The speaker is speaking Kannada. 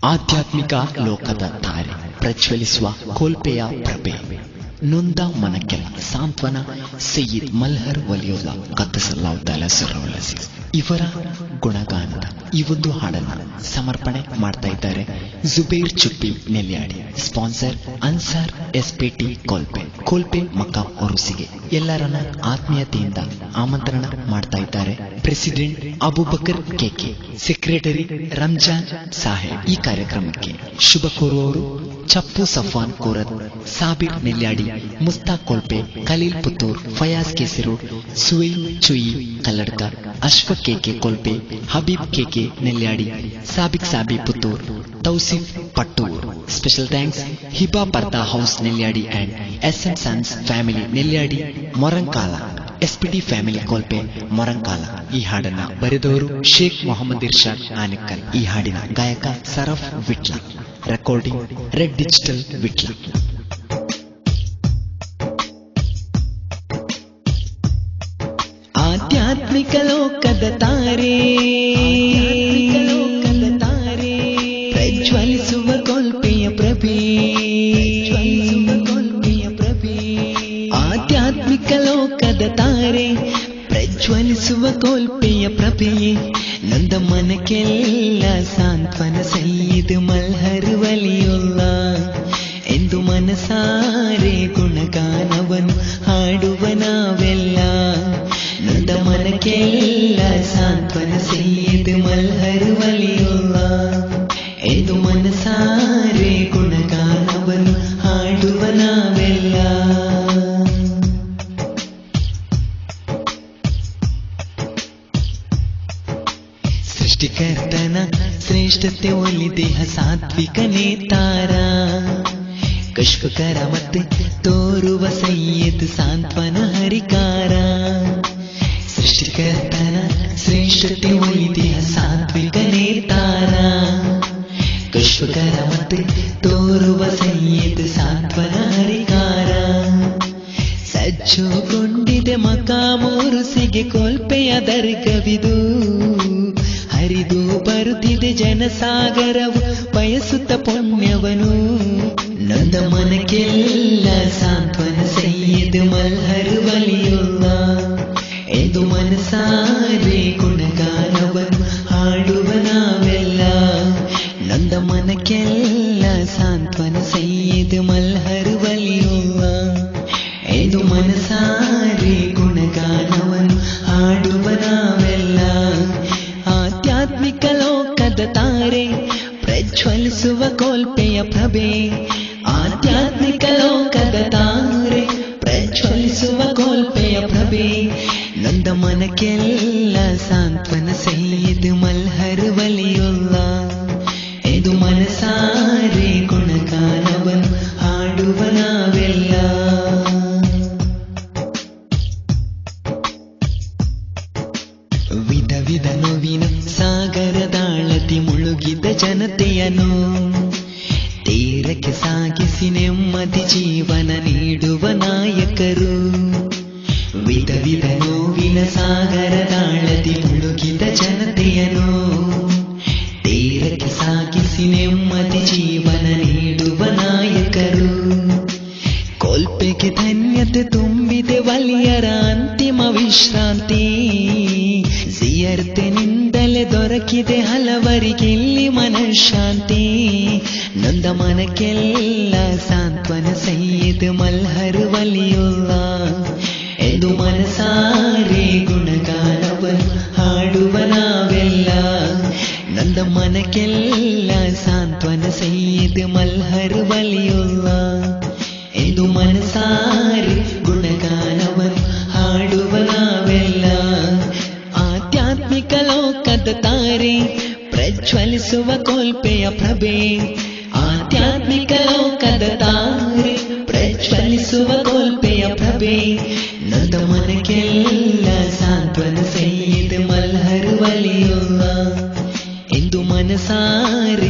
ಆಧ್ಯಾತ್ಮಿಕ ಲೋಕದ ತಾರೆ ಪ್ರಜ್ವಲಿಸುವ ಕೋಲ್ಪೆಯ ಪ್ರಭೆ ನೊಂದ ಮನಕ್ಕೆಲ್ಲ ಸಾಂತ್ವನ ಸಯ್ಯಿದ್ ಮಲ್ಹರ್ ವಲಿಯುಲ್ಲಾ ಕದ್ದಸಲ್ಲಾಹು ತಆಲಾ ಸಿರ್ರುಲ್ ಅಜೀಜ್ ಇವರ ಗುಣಗಾನದ ಈ ಒಂದು ಹಾಡನ್ನ ಸಮರ್ಪಣೆ ಮಾಡ್ತಾ ಇದ್ದಾರೆ ಜುಬೇರ್ ಚುಪ್ಪಿ ನೆಲ್ಯಾಡಿ. ಸ್ಪಾನ್ಸರ್ ಅನ್ಸಾರ್ ಎಸ್ಪಿಟಿ ಕೋಲ್ಪೆ ಮಕ್ಕಾ ಒರುಸಿಗೆ ಎಲ್ಲರನ್ನ ಆತ್ಮೀಯತೆಯಿಂದ ಆಮಂತ್ರಣ ಮಾಡ್ತಾ ಇದ್ದಾರೆ president Abubakar KK, secretary Ramzan Saheb. ಈ ಕಾರ್ಯಕ್ರಮಕ್ಕೆ ಶುಭ ಕೋರುವವರು ಚಪ್ಪು ಸಫಾನ್ ಕೋರತ್, ಸಾಬಿರ್ ನೆಲ್ಯಾಡಿ, ಮುಸ್ತಾಕ್ ಕೋಲ್ಪೆ, ಖಲೀಲ್ ಪುತ್ತೂರ್, ಫಯಾಜ್ ಕೇಸಿರೋಡ್, ಸುಯ್ ಚುಯಿ Kalladka, Ashfaq KK Kolpe, Habeeb KK Nelyadi, Sabik Sabi Puttur, Tausif Pattur. Special thanks Hiba Parda house Nelyadi and SM sons family Nelyadi Moramkala, SPT family Kolpe Moramkala. ಈ ಹಾಡನ್ನ ಬರೆದವರು ಶೇಖ್ ಮೊಹಮ್ಮದ್ ಇರ್ಷಾದ್ ಆನೆಕಲ್. ಈ ಹಾಡಿನ ಗಾಯಕ Saraf Vitla. Recording red digital Vitla. ಆಧ್ಯಾತ್ಮಿಕ ಲೋಕದ ತಾರೆ ಪ್ರಜ್ವಲಿಸುವ ಕೋಲ್ಪೆಯ ಪ್ರಭೆ, ಆಧ್ಯಾತ್ಮಿಕ ಲೋಕದ ತಾರೆ ಪ್ರಜ್ವಲಿಸುವ ಕೋಲ್ಪೆಯ ಪ್ರಭೆಯೇ ನಂದ ಮನಕ್ಕೆಲ್ಲ ಸಾಂತ್ವನ ಸಯ್ಯಿದ್ ಮಲ್ಹರ್ ವಲಿಯುಲ್ಲಾ ಎಂದು ಮನಸಾರೆ ಗುಣಗಾನವನು ಹಾಡುವ ನಾವೆಲ್ಲ. ನಂದ ಮನಕ್ಕೆಲ್ಲ ಸಾಂತ್ವನ ಸಯ್ಯಿದ್ ಮಲ್ಹರ್ ವಲಿಯುಲ್ಲಾ ಎಂದು ಮನಸಾರೆ ಗುಣಗಾನವನು ಹಾಡುವ ನಾವೆಲ್ಲ. ಸೃಷ್ಟಿಕರ್ತನ ಶ್ರೇಷ್ಠತೆ ಒಲಿದೇಹ ಸಾತ್ವಿಕ ನೇತಾರ, ಕಶ್ವಕರ ಮತ್ತೆ ತೋರುವ ಸಯ್ಯದ್ ಸಾಂತ್ವನ ಹರಿಕಾರ. ಸೃಷ್ಟಿಕರ್ತನ ಶ್ರೇಷ್ಠತೆ ಒಲಿದೇಹ ಸಾತ್ವಿಕ ನೇತಾರ, ಕಶ್ವಕರ ಮತ್ತೆ ತೋರುವ ಸಯ್ಯದ್ ಸಾಂತ್ವನ ಹರಿಕಾರ. ಸಜ್ಜುಗೊಂಡಿದೆ ಮಕಾಮೂರುಸಿಗೆ ಕೋಲ್ಪೆಯ ದರ್ಗವಿದು, ಹರಿದು ಬರುತ್ತಿದೆ ಜನಸಾಗರವು ಬಯಸುತ್ತ ಪುಣ್ಯವನು. ನಂದ ಮನಕ್ಕೆಲ್ಲ ಸಾಂತ್ವನ ಸಯ್ಯಿದ್ ಮಲ್ಹರ್ ವಲಿಯುಲ್ಲಾ ಎಂದು ಮನಸಾರೆ ಗುಣಗಾನವನು ಹಾಡುವ ನಾವೆಲ್ಲ. ನಂದ ಮನಕ್ಕೆಲ್ಲ ಸಾಂತ್ವನ ಸಯ್ಯಿದ್ ಮಲ್ಹರ್ ವಲಿಯುಲ್ಲಾ ಎಂದು ಮನಸಾರೆ ಗುಣಗಾನವನು ಹಾಡುವ ನಾವೆಲ್ಲ. ಆಧ್ಯಾತ್ಮಿಕ ಲೋಕದ ತಾರೆ ಪ್ರಜ್ವಲಿಸುವ ಕೋಲ್ಪೆಯ ಪ್ರಭೆ, ಆಧ್ಯಾತ್ಮಿಕ ಲೋಕದ ತಾರೆ ಪ್ರಜ್ವಲಿಸುವ ಕೋಲ್ಪೆಯ ಪ್ರಭೆ ನಂದ ಮನಕ್ಕೆಲ್ಲ ಸಾಂತ್ವನ ಸಯ್ಯಿದ್ ಮಲ್ಹರ್ ವಲಿಯುಲ್ಲಾ ಎಂದು ಮನಸಾರೆ ಗುಣಗಾನವನು ಹಾಡುವ ನಾವೆಲ್ಲ. ವಿಧ ವಿಧ ನೋವಿನ ಸಾಗರದಾಳತಿ ಮುಳುಗಿದ ಜನತೆಯನು ತೀರಕ್ಕೆ ಸಾಗಿಸಿ ನೆಮ್ಮದಿ ಜೀವನ ನೀಡುವ ನಾಯಕರು. ವಿಧ ವಿಧ ನೋವಿನ ಸಾಗರದಾಳತಿ ಮುಳುಗಿದ ಜನತೆಯನು ತೀರಕ್ಕೆ ಸಾಗಿಸಿ ನೆಮ್ಮದಿ ಜೀವನ ನೀಡುವ ನಾಯಕರು. ಕೋಲ್ಪೆಗೆ ಧನ್ಯತೆ ತುಂಬಿದೆ ವಲಿಯರ ಅಂತಿಮ ವಿಶ್ರಾಂತಿ, ಜಿಯರ್ತಿನಿಂದಲೇ ದೊರಕಿದೆ ಹಲವರಿಗಿಲ್ಲಿ ಮನಃಶಾಂತಿ. ನಂದ ಮನಕ್ಕೆಲ್ಲ ಸಾಂತ್ವನ ಸಯ್ಯಿದ್ ಮಲ್ಹರ್ ವಲಿಯುಲ್ಲಾ ಎಂದು ಮನಸಾರೆ ಗುಣಗಾನವನು ಹಾಡುವ ನಾವೆಲ್ಲ. ನಂದ ಮನಕ್ಕೆಲ್ಲ ಸಾಂತ್ವನ ಸಯ್ಯಿದ್ ಮಲ್ಹರ್ ವಲಿಯುಲ್ಲಾ ಎಂದು ಮನಸಾರೆ ಗುಣಗಾನವನು ಹಾಡುವ ನಾವೆಲ್ಲ. ಆಧ್ಯಾತ್ಮಿಕ ಲೋಕದ ತಾರೆ ಪ್ರಜ್ವಲಿಸುವ ಕೋಲ್ಪೆಯ ಪ್ರಭೆ, ಆಧ್ಯಾತ್ಮಿಕ ಲೋಕದ ತಾರೆ ಪ್ರಜ್ವಲಿಸುವ ಕೋಲ್ಪೆಯ ಪ್ರಭೆ ನಂದ ಮನಕ್ಕೆಲ್ಲ ಸಾಂತ್ವನ ಸಯ್ಯಿದ್ ಮಲ್ಹರ್ ವಲಿಯುಲ್ಲಾ ಎಂದು ಮನಸಾರೆ